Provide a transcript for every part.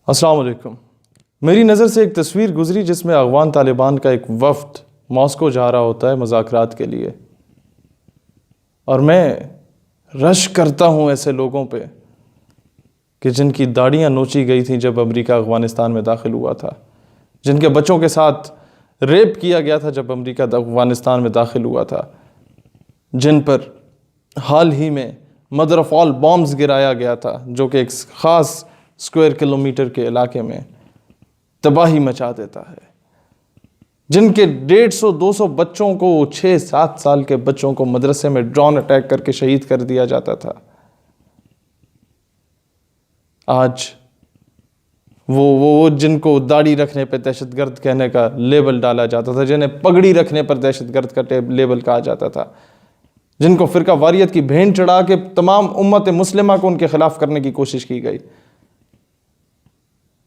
السلام علیکم۔ میری نظر سے ایک تصویر گزری جس میں افغان طالبان کا ایک وفد ماسکو جا رہا ہوتا ہے مذاکرات کے لیے، اور میں رش کرتا ہوں ایسے لوگوں پہ کہ جن کی داڑیاں نوچی گئی تھیں جب امریکہ افغانستان میں داخل ہوا تھا، جن کے بچوں کے ساتھ ریپ کیا گیا تھا جب امریکہ افغانستان میں داخل ہوا تھا، جن پر حال ہی میں مدر آف آل بامز گرایا گیا تھا جو کہ ایک خاص اسکوائر کلومیٹر کے علاقے میں تباہی مچا دیتا ہے، جن کے 150-200 بچوں کو 6-7 سال کے بچوں کو مدرسے میں ڈرون اٹیک کر کے شہید کر دیا جاتا تھا۔ آج وہ جن کو داڑھی رکھنے پہ دہشت گرد کہنے کا لیبل ڈالا جاتا تھا، جنہیں پگڑی رکھنے پر دہشت گرد کا لیبل کہا جاتا تھا، جن کو فرقہ واریت کی بھین چڑھا کے تمام امت مسلمہ کو ان کے خلاف کرنے کی کوشش کی گئی،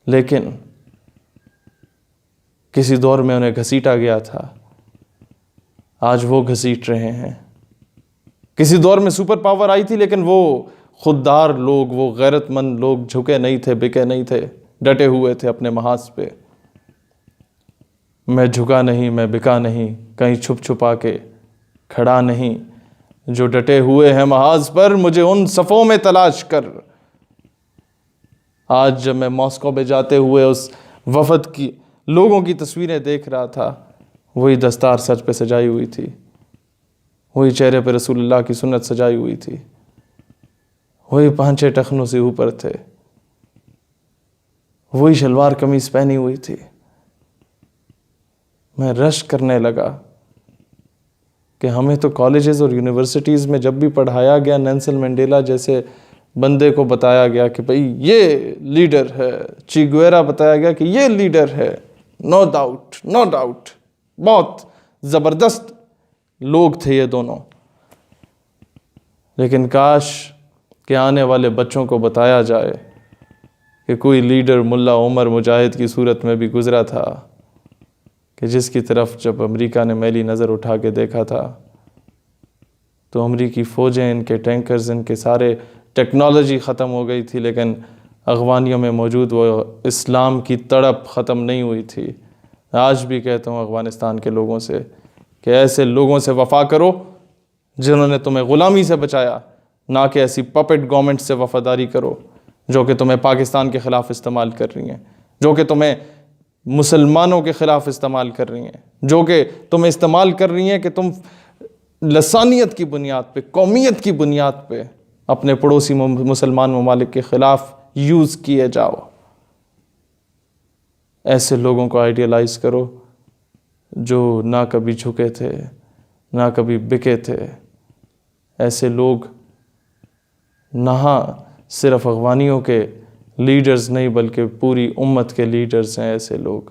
لیکن کسی دور میں انہیں گھسیٹا گیا تھا، آج وہ گھسیٹ رہے ہیں۔ کسی دور میں سپر پاور آئی تھی لیکن وہ خوددار لوگ، وہ غیرت مند لوگ جھکے نہیں تھے، بکے نہیں تھے، ڈٹے ہوئے تھے اپنے محاذ پہ۔ میں جھکا نہیں، میں بکا نہیں، کہیں چھپ چھپا کے کھڑا نہیں، جو ڈٹے ہوئے ہیں محاذ پر مجھے ان صفوں میں تلاش کر۔ آج جب میں ماسکو میں جاتے ہوئے اس وفد کی لوگوں کی تصویریں دیکھ رہا تھا، وہی دستار سر پہ سجائی ہوئی تھی، وہی چہرے پہ رسول اللہ کی سنت سجائی ہوئی تھی، وہی پانچے ٹخنوں سے اوپر تھے، وہی شلوار قمیص پہنی ہوئی تھی۔ میں رش کرنے لگا کہ ہمیں تو کالجز اور یونیورسٹیز میں جب بھی پڑھایا گیا نیلسن منڈیلا جیسے بندے کو بتایا گیا کہ بھئی یہ لیڈر ہے، چی گویرا بتایا گیا کہ یہ لیڈر ہے، نو ڈاؤٹ، بہت زبردست لوگ تھے یہ دونوں، لیکن کاش کہ آنے والے بچوں کو بتایا جائے کہ کوئی لیڈر ملا عمر مجاہد کی صورت میں بھی گزرا تھا، کہ جس کی طرف جب امریکہ نے میلی نظر اٹھا کے دیکھا تھا تو امریکی فوجیں، ان کے ٹینکرز، ان کے سارے ٹیکنالوجی ختم ہو گئی تھی، لیکن افغانیوں میں موجود وہ اسلام کی تڑپ ختم نہیں ہوئی تھی۔ آج بھی کہتا ہوں افغانستان کے لوگوں سے کہ ایسے لوگوں سے وفا کرو جنہوں نے تمہیں غلامی سے بچایا، نہ کہ ایسی پپٹ گورنمنٹ سے وفاداری کرو جو کہ تمہیں پاکستان کے خلاف استعمال کر رہی ہیں، جو کہ تمہیں مسلمانوں کے خلاف استعمال کر رہی ہیں، جو کہ تمہیں استعمال کر رہی ہیں کہ تم لسانیت کی بنیاد پہ، قومیت کی بنیاد پہ اپنے پڑوسی مسلمان ممالک کے خلاف یوز کیے جاؤ۔ ایسے لوگوں کو آئیڈیلائز کرو جو نہ کبھی جھکے تھے، نہ کبھی بکے تھے۔ ایسے لوگ نہ صرف افغانیوں کے لیڈرز نہیں بلکہ پوری امت کے لیڈرز ہیں۔ ایسے لوگ،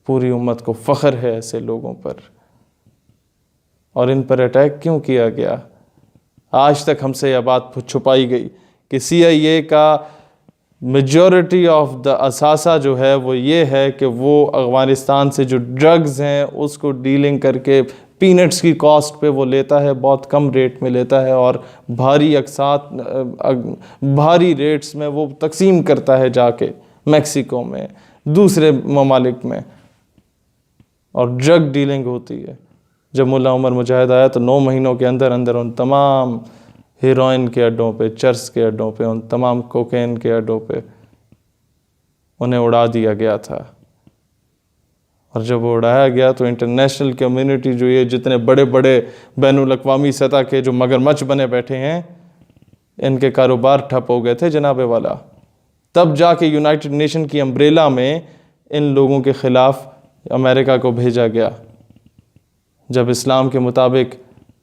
پوری امت کو فخر ہے ایسے لوگوں پر۔ اور ان پر اٹیک کیوں کیا گیا؟ آج تک ہم سے یہ بات چھپائی گئی کہ CIA کا میجورٹی آف دا اثاثہ جو ہے وہ یہ ہے کہ وہ افغانستان سے جو ڈرگز ہیں اس کو ڈیلنگ کر کے پینٹس کی کاسٹ پہ وہ لیتا ہے، بہت کم ریٹ میں لیتا ہے، اور بھاری ریٹس میں وہ تقسیم کرتا ہے جا کے میکسیکو میں، دوسرے ممالک میں، اور ڈرگ ڈیلنگ ہوتی ہے۔ جب ملا عمر مجاہد آیا تو 9 مہینوں کے اندر ان تمام ہیروئن کے اڈوں پہ، چرس کے اڈوں پہ، ان تمام کوکین کے اڈوں پہ انہیں اڑا دیا گیا تھا۔ اور جب وہ اڑایا گیا تو انٹرنیشنل کمیونٹی جو یہ جتنے بڑے بڑے بین الاقوامی سطح کے جو مگرمچھ بنے بیٹھے ہیں، ان کے کاروبار ٹھپ ہو گئے تھے جناب والا۔ تب جا کے یونائٹڈ نیشن کی امبریلا میں ان لوگوں کے خلاف امریکہ کو بھیجا گیا۔ جب اسلام کے مطابق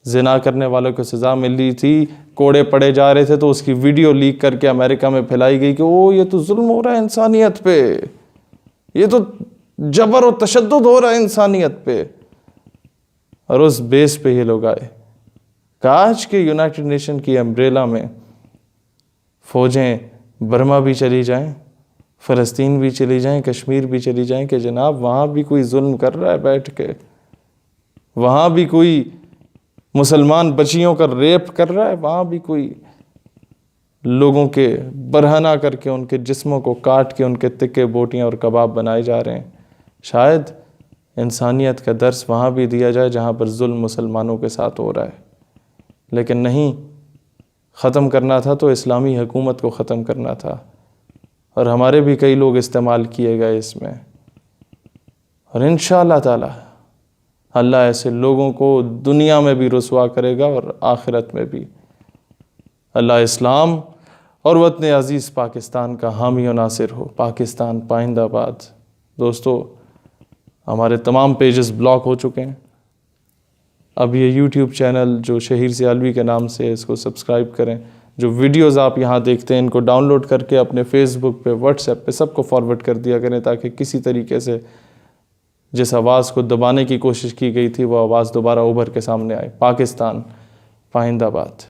زنا کرنے والوں کو سزا ملی تھی، کوڑے پڑے جا رہے تھے، تو اس کی ویڈیو لیک کر کے امریکہ میں پھیلائی گئی کہ یہ تو ظلم ہو رہا ہے انسانیت پہ، یہ تو جبر و تشدد ہو رہا ہے انسانیت پہ۔ اور اس بیس پہ یہ لوگ آئے۔ کاش کہ یونائٹڈ نیشن کی امبریلا میں فوجیں برما بھی چلی جائیں، فلسطین بھی چلی جائیں، کشمیر بھی چلی جائیں، کہ جناب وہاں بھی کوئی ظلم کر رہا ہے بیٹھ کے، وہاں بھی کوئی مسلمان بچیوں کا ریپ کر رہا ہے، وہاں بھی کوئی لوگوں کے برہنہ کر کے ان کے جسموں کو کاٹ کے ان کے تکے بوٹیاں اور کباب بنائے جا رہے ہیں۔ شاید انسانیت کا درس وہاں بھی دیا جائے جہاں پر ظلم مسلمانوں کے ساتھ ہو رہا ہے، لیکن نہیں، ختم کرنا تھا تو اسلامی حکومت کو ختم کرنا تھا، اور ہمارے بھی کئی لوگ استعمال کیے گئے اس میں، اور انشاءاللہ تعالی اللہ ایسے لوگوں کو دنیا میں بھی رسوا کرے گا اور آخرت میں بھی۔ اللہ اسلام اور وطن عزیز پاکستان کا حامی و ناصر ہو۔ پاکستان پائندہ باد۔ دوستو، ہمارے تمام پیجز بلاک ہو چکے ہیں۔ اب یہ یوٹیوب چینل جو شہیر سیالوی کے نام سے ہے، اس کو سبسکرائب کریں۔ جو ویڈیوز آپ یہاں دیکھتے ہیں ان کو ڈاؤن لوڈ کر کے اپنے فیس بک پہ، واٹس ایپ پہ سب کو فارورڈ کر دیا کریں، تاکہ کسی طریقے سے جس آواز کو دبانے کی کوشش کی گئی تھی وہ آواز دوبارہ ابھر کے سامنے آئے۔ پاکستان پائندہ باد۔